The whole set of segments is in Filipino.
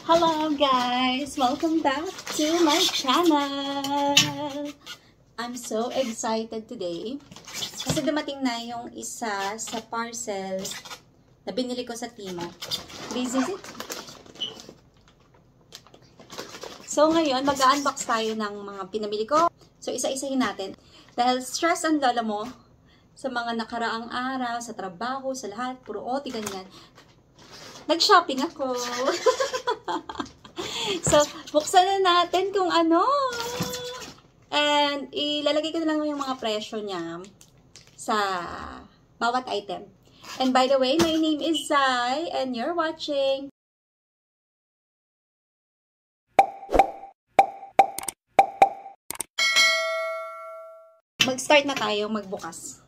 Hello guys! Welcome back to my channel! I'm so excited today kasi dumating na yung isa sa parcels na binili ko sa Timo. This is it. So ngayon, mag-unbox tayo ng mga pinamili ko. So isa-isahin natin. Dahil stress ang lala mo sa mga nakaraang araw, sa trabaho, sa lahat, puro OT, ganyan. Nag-shopping ako. So, buksan na natin kung ano. And, ilalagay ko na lang yung mga presyo niya sa bawat item. And by the way, my name is Zai and you're watching. Mag-start na tayo magbukas.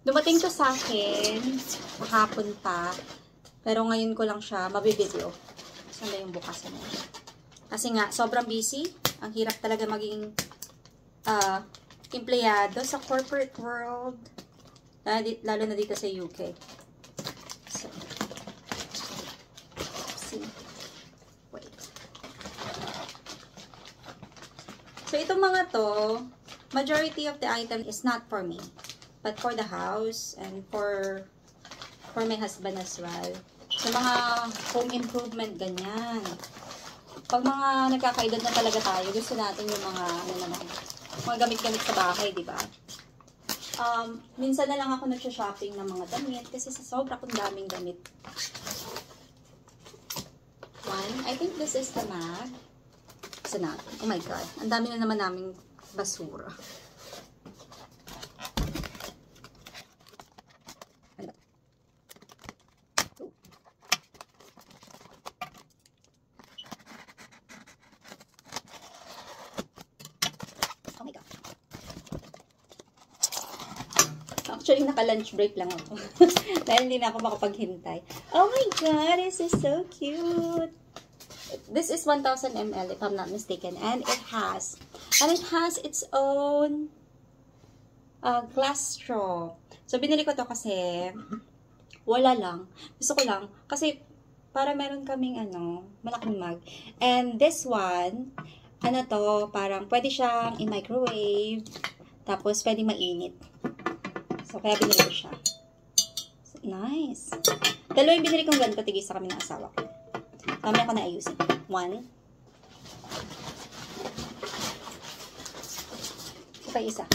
Dumating to sa akin kahapon pa. Pero ngayon ko lang siya mabibideo. Saan na yung bukasan mo? Kasi nga, sobrang busy. Ang hirap talaga maging empleyado sa corporate world. Lalo na dito sa UK. So, see. Wait. So, itong mga to, majority of the item is not for me. But for the house and for my husband as well. Sa mga home improvement, ganyan. Pag mga nagkakaedad na talaga tayo, gusto natin yung mga, mga gamit-gamit sa bahay, di ba? Minsan na lang ako nagsha-shopping ng mga damit kasi sa sobra kong daming damit. One, I think this is the mag. Isa natin. Oh my God. Ang dami na naman naming basura. Oh my God. Actually, naka-lunch break lang ako. Dahil hindi na ako makapaghintay. Oh my God, this is so cute. This is 1000 ml if I'm not mistaken. And it has its own glass straw. So, binili ko to kasi wala lang. Gusto ko lang. Kasi para meron kaming malaking mug. And this one, parang pwede siyang i-microwave. Tapos, pwede mainit. So, kaya binili ko siya. So, nice. Dalawa yung binili kong ganito, tigisa kami ng asawa ko. Mamaya ko na ayusin. One. Okay, isa.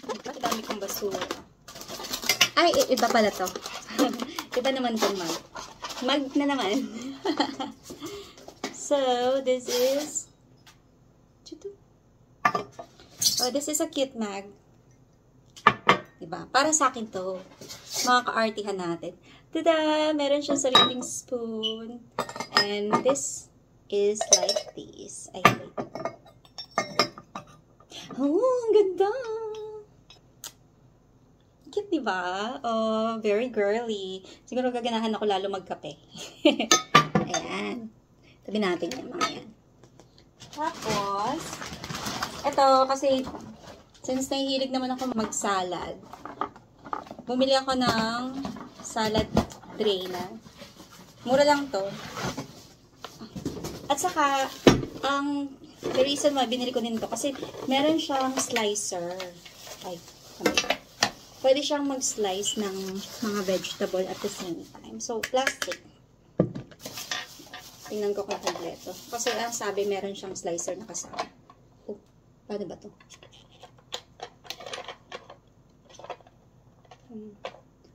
Ang dami kong basura. Ay, iba pala to. Iba naman itong mug. Mug na naman. So, this is this is a cute mug. Diba? Para sa akin to. Mga ka-artihan natin. Tada! Meron siyang sariling spoon. And this is like this. I think. Oh, ang ganda! Cute, diba? Oh, very girly. Siguro gaganahan ako lalo magkape. Ayan. Tabi natin yung mga yan. Tapos, ito, kasi, since nahihilig naman ako mag-salad, bumili ako ng salad tray na. Mura lang to. At saka, the reason why binili ko din to, kasi meron siyang slicer. Ay, pwede siyang mag-slice ng mga vegetable at the same time. So, plastic. Tingnan ko kung kompleto. Kasi ang sabi, meron siyang slicer na kasama. Oh, paano ba to?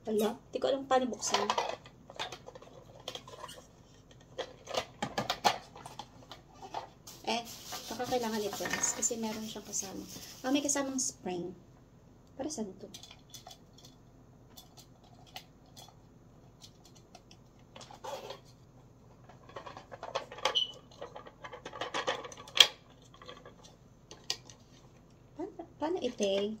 Wala. Hindi ko alam paano buksan. Baka kailangan i-press kasi meron siyang kasama. May kasamang spring. Para saan to? Paano ite?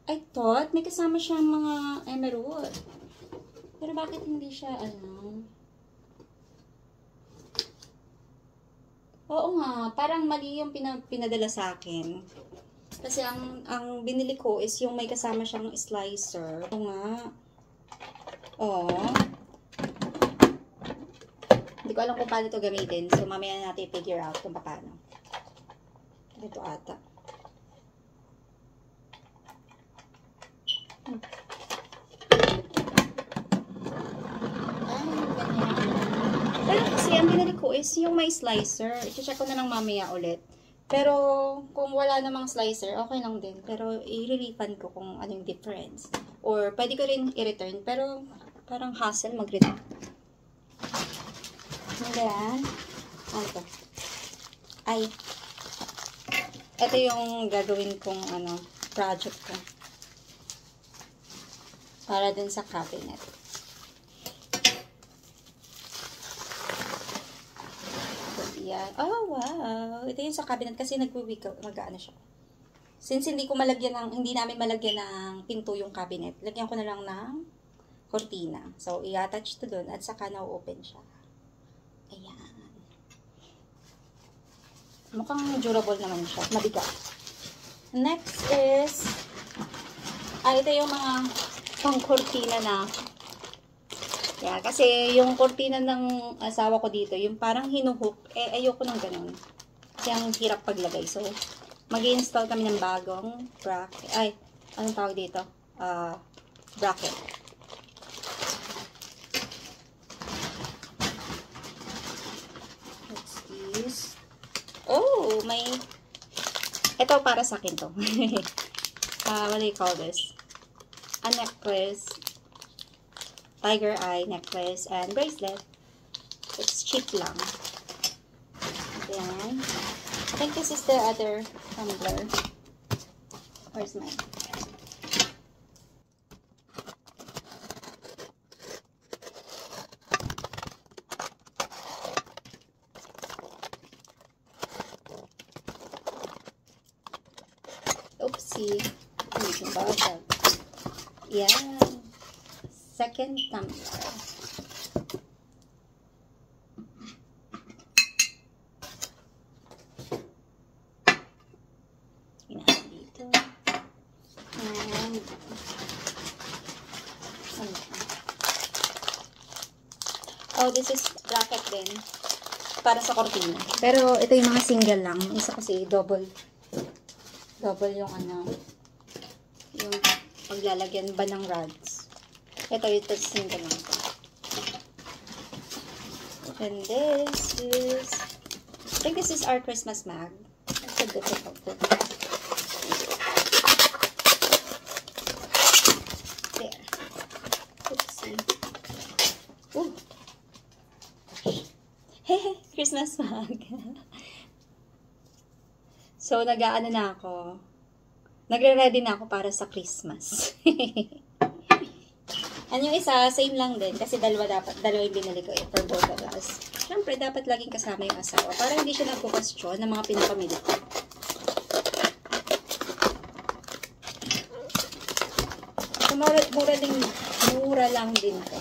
I thought may kasama siyang mga emerald. Pero bakit hindi siya, Oo nga, parang mali yung pinadala sa akin. Kasi ang binili ko is yung may kasama siyang slicer. Oo nga. Oh. Hindi ko alam kung paano ito gamitin. So, mamaya natin i-figure out kung paano. Ito ata. Pero kasi ang binili ko is yung may slicer. I-check ko na lang mamaya ulit. Pero kung wala namang slicer, okay lang din. Pero i-refund ko kung ano yung difference. Or pwede ko rin i-return. Pero parang hassle mag-return. And then, ano to? Ay, ito yung gagawin kong project ko. Para dun sa cabinet. Yan. Oh, wow. Ito yung sa cabinet kasi mag-ano siya. Since hindi namin malagyan ng pinto yung cabinet, lagyan ko na lang ng cortina. So, i-attach to dun at saka na-open siya. Ayan. Mukhang durable naman siya. Mabigat. Next is, ito yung mga pang-cortina na. Yeah, kasi yung cortina ng asawa ko dito, yung parang hinuhook, ayoko ng ganun. Kasi ang hirap paglagay. So, mag-i-install kami ng bagong bracket. Ay, anong tawag dito? Bracket. What's this? Oh, may... Ito para sa akin to. What do you call this? A necklace. Tiger eye necklace and bracelet. It's cheap lang. Ayan. I think this is the other tumbler. Where's mine? Oopsie. Hindi ko bawal. Yan. Second tumbler. Inahan dito. And oh, this is bracket din. Para sa cortina. Pero ito yung mga single lang. Isa kasi double yung yung paglalagyan ba ng rods. Ito single lang. And this is, I think this is our Christmas mag. That's a difficult one. There. Let's see. Ooh. Hehe, Christmas mag. So, nag-aano na ako. Nagre-ready na ako para sa Christmas. And yung isa, same lang din. Kasi dalawa yung binili ko for both of us. Siyempre, dapat laging kasama yung asawa. Para hindi siya nagpo-question ng mga pinapamili ko. So, mura lang din ko.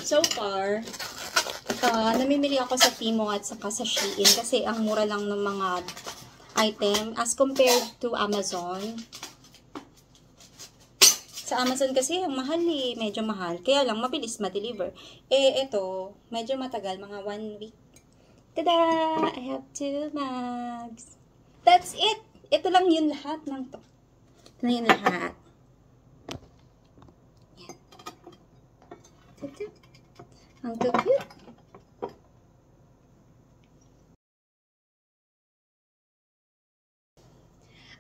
So far, namimili ako sa Temu at saka sa Shein. Kasi ang mura lang ng mga item as compared to Amazon. Sa Amazon kasi ang mahal medyo mahal. Kaya lang mabilis ma-deliver. Ito, medyo matagal, mga 1 week. Tada! I have 2 mugs. That's it! Ito lang yun lahat ng to. Ito na yun lahat. Yan. Ang cute.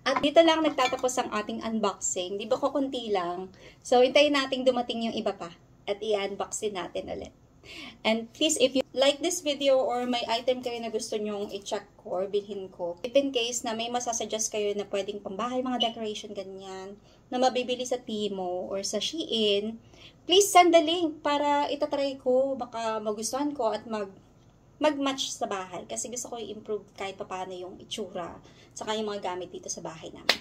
At dito lang nagtatapos ang ating unboxing. Di ba kukunti lang? So, hintayin natin dumating yung iba pa. At i-unbox din natin ulit. And please, if you like this video or may item kayo na gusto nyong i-check ko or bilhin ko, if in case na may masasuggest kayo na pwedeng pambahay, mga decoration, ganyan, na mabibili sa Temu or sa Shein, please send the link para itatry ko. Baka magustuhan ko at mag-match sa bahay. Kasi gusto ko i-improve kahit paano yung itsura saka yung mga gamit dito sa bahay namin.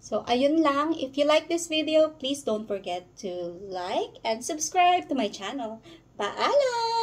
So, ayun lang. If you like this video, please don't forget to like and subscribe to my channel. Paalam!